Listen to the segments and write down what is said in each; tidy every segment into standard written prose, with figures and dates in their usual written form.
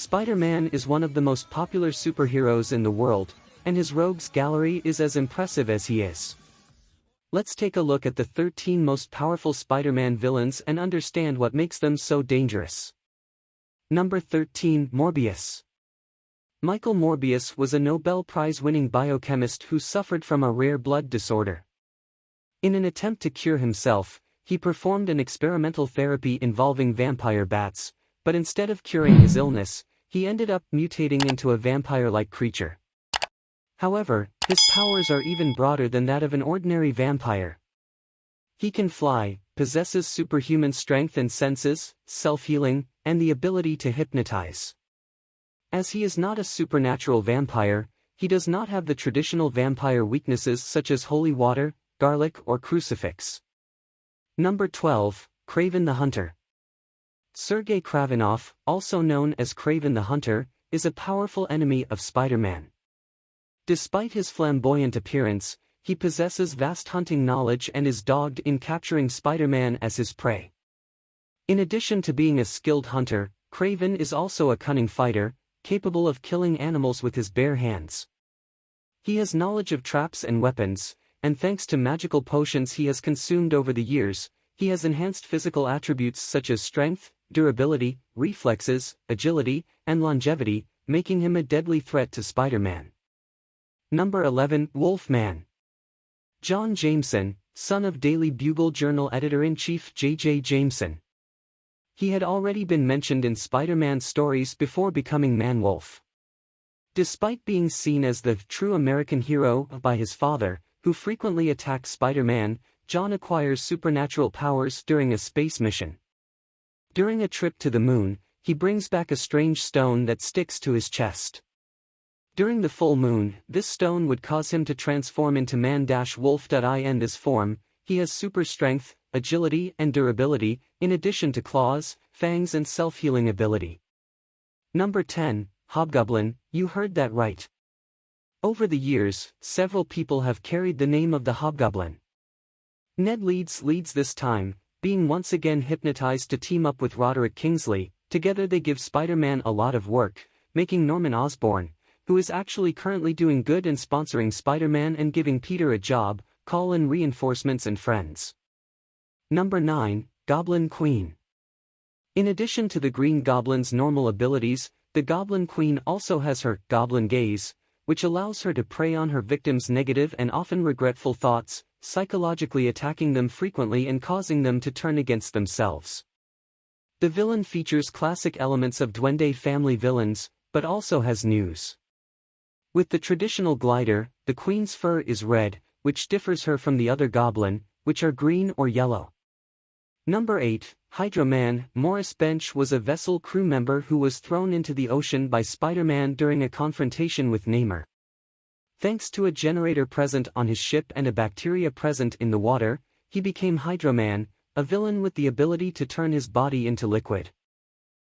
Spider-Man is one of the most popular superheroes in the world, and his rogues gallery is as impressive as he is. Let's take a look at the 13 most powerful Spider-Man villains and understand what makes them so dangerous. Number 13. Morbius. Michael Morbius was a Nobel Prize-winning biochemist who suffered from a rare blood disorder. In an attempt to cure himself, he performed an experimental therapy involving vampire bats, but instead of curing his illness, he ended up mutating into a vampire-like creature. However, his powers are even broader than that of an ordinary vampire. He can fly, possesses superhuman strength and senses, self-healing, and the ability to hypnotize. As he is not a supernatural vampire, he does not have the traditional vampire weaknesses such as holy water, garlic or crucifix. Number 12. Kraven the Hunter. Sergei Kravenov, also known as Kraven the Hunter, is a powerful enemy of Spider-Man. Despite his flamboyant appearance, he possesses vast hunting knowledge and is dogged in capturing Spider-Man as his prey. In addition to being a skilled hunter, Kraven is also a cunning fighter, capable of killing animals with his bare hands. He has knowledge of traps and weapons, and thanks to magical potions he has consumed over the years, he has enhanced physical attributes such as strength, durability, reflexes, agility, and longevity, making him a deadly threat to Spider-Man. Number 11. Wolfman. John Jameson, son of Daily Bugle Journal editor-in-chief J.J. Jameson. He had already been mentioned in Spider-Man stories before becoming Man-Wolf. Despite being seen as the true American hero by his father, who frequently attacks Spider-Man, John acquires supernatural powers during a space mission. During a trip to the moon, he brings back a strange stone that sticks to his chest. During the full moon, this stone would cause him to transform into Man-Wolf. In this form, he has super strength, agility and durability, in addition to claws, fangs and self-healing ability. Number 10. Hobgoblin. You heard that right. Over the years, several people have carried the name of the Hobgoblin. Ned Leeds leads this time, being once again hypnotized to team up with Roderick Kingsley. Together they give Spider-Man a lot of work, making Norman Osborn, who is actually currently doing good and sponsoring Spider-Man and giving Peter a job, call in reinforcements and friends. Number 9. Goblin Queen. In addition to the Green Goblin's normal abilities, the Goblin Queen also has her Goblin Gaze, which allows her to prey on her victims' negative and often regretful thoughts, psychologically attacking them frequently and causing them to turn against themselves. The villain features classic elements of Duende family villains, but also has news. With the traditional glider, the Queen's fur is red, which differs her from the other Goblin, which are green or yellow. Number 8. Hydro Man. Morris Bench was a vessel crew member who was thrown into the ocean by Spider-Man during a confrontation with Namor. Thanks to a generator present on his ship and a bacteria present in the water, he became Hydro Man, a villain with the ability to turn his body into liquid.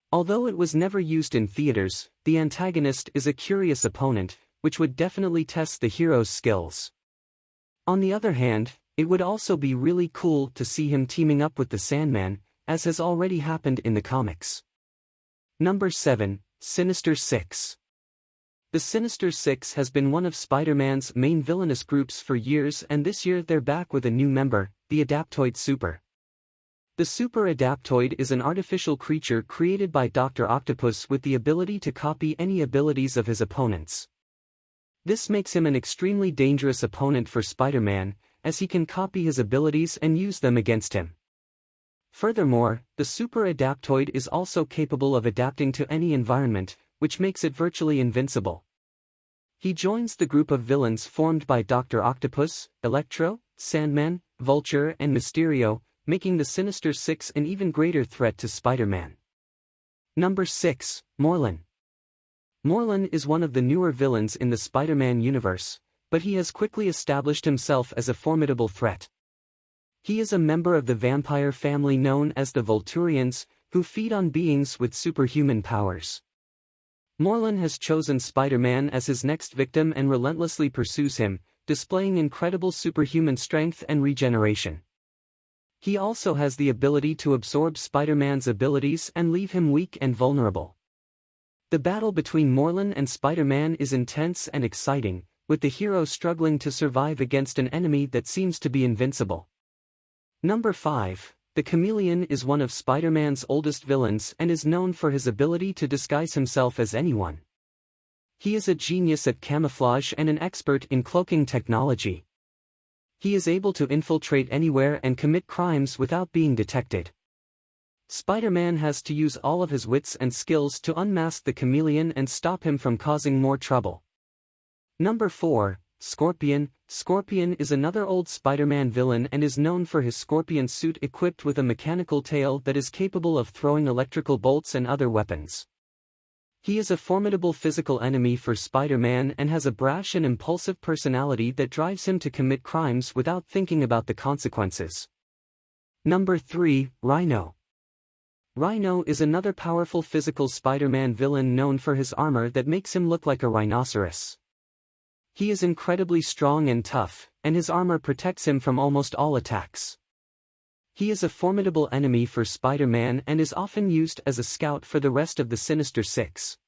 Although it was never used in theaters, the antagonist is a curious opponent, which would definitely test the hero's skills. On the other hand, it would also be really cool to see him teaming up with the Sandman, as has already happened in the comics. Number 7. Sinister Six. The Sinister Six has been one of Spider-Man's main villainous groups for years, and this year they're back with a new member, the Adaptoid Super. The Super Adaptoid is an artificial creature created by Dr. Octopus with the ability to copy any abilities of his opponents. This makes him an extremely dangerous opponent for Spider-Man, as he can copy his abilities and use them against him. Furthermore, the Super Adaptoid is also capable of adapting to any environment, which makes it virtually invincible. He joins the group of villains formed by Dr. Octopus, Electro, Sandman, Vulture and Mysterio, making the Sinister Six an even greater threat to Spider-Man. Number 6. Morlun. Morlun is one of the newer villains in the Spider-Man universe, but he has quickly established himself as a formidable threat. He is a member of the vampire family known as the Volturians, who feed on beings with superhuman powers. Morlun has chosen Spider-Man as his next victim and relentlessly pursues him, displaying incredible superhuman strength and regeneration. He also has the ability to absorb Spider-Man's abilities and leave him weak and vulnerable. The battle between Morlun and Spider-Man is intense and exciting, with the hero struggling to survive against an enemy that seems to be invincible. Number 5. The Chameleon is one of Spider-Man's oldest villains and is known for his ability to disguise himself as anyone. He is a genius at camouflage and an expert in cloaking technology. He is able to infiltrate anywhere and commit crimes without being detected. Spider-Man has to use all of his wits and skills to unmask the chameleon and stop him from causing more trouble. Number 4. Scorpion. Scorpion is another old Spider-Man villain and is known for his scorpion suit equipped with a mechanical tail that is capable of throwing electrical bolts and other weapons. He is a formidable physical enemy for Spider-Man and has a brash and impulsive personality that drives him to commit crimes without thinking about the consequences. Number 3. Rhino. Rhino is another powerful physical Spider-Man villain known for his armor that makes him look like a rhinoceros. He is incredibly strong and tough, and his armor protects him from almost all attacks. He is a formidable enemy for Spider-Man and is often used as a scout for the rest of the Sinister Six.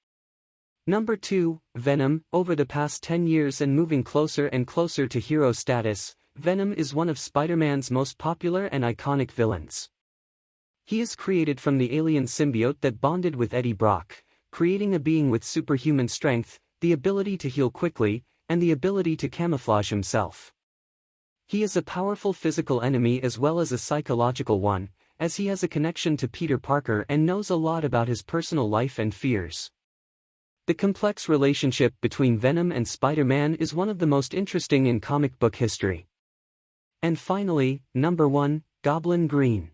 Number 2. Venom. Over the past 10 years and moving closer and closer to hero status, Venom is one of Spider-Man's most popular and iconic villains. He is created from the alien symbiote that bonded with Eddie Brock, creating a being with superhuman strength, the ability to heal quickly, and the ability to camouflage himself. He is a powerful physical enemy as well as a psychological one, as he has a connection to Peter Parker and knows a lot about his personal life and fears. The complex relationship between Venom and Spider-Man is one of the most interesting in comic book history. And finally, number 1, Goblin Green.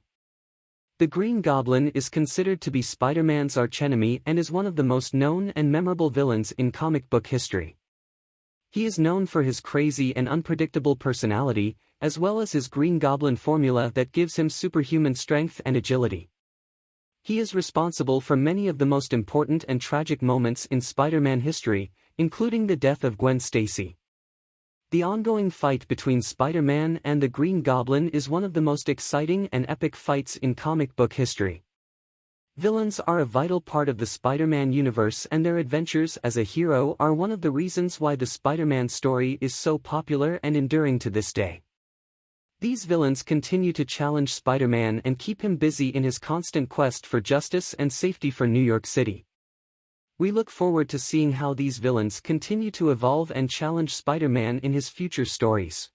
The Green Goblin is considered to be Spider-Man's archenemy and is one of the most known and memorable villains in comic book history. He is known for his crazy and unpredictable personality, as well as his Green Goblin formula that gives him superhuman strength and agility. He is responsible for many of the most important and tragic moments in Spider-Man history, including the death of Gwen Stacy. The ongoing fight between Spider-Man and the Green Goblin is one of the most exciting and epic fights in comic book history. Villains are a vital part of the Spider-Man universe, and their adventures as a hero are one of the reasons why the Spider-Man story is so popular and enduring to this day. These villains continue to challenge Spider-Man and keep him busy in his constant quest for justice and safety for New York City. We look forward to seeing how these villains continue to evolve and challenge Spider-Man in his future stories.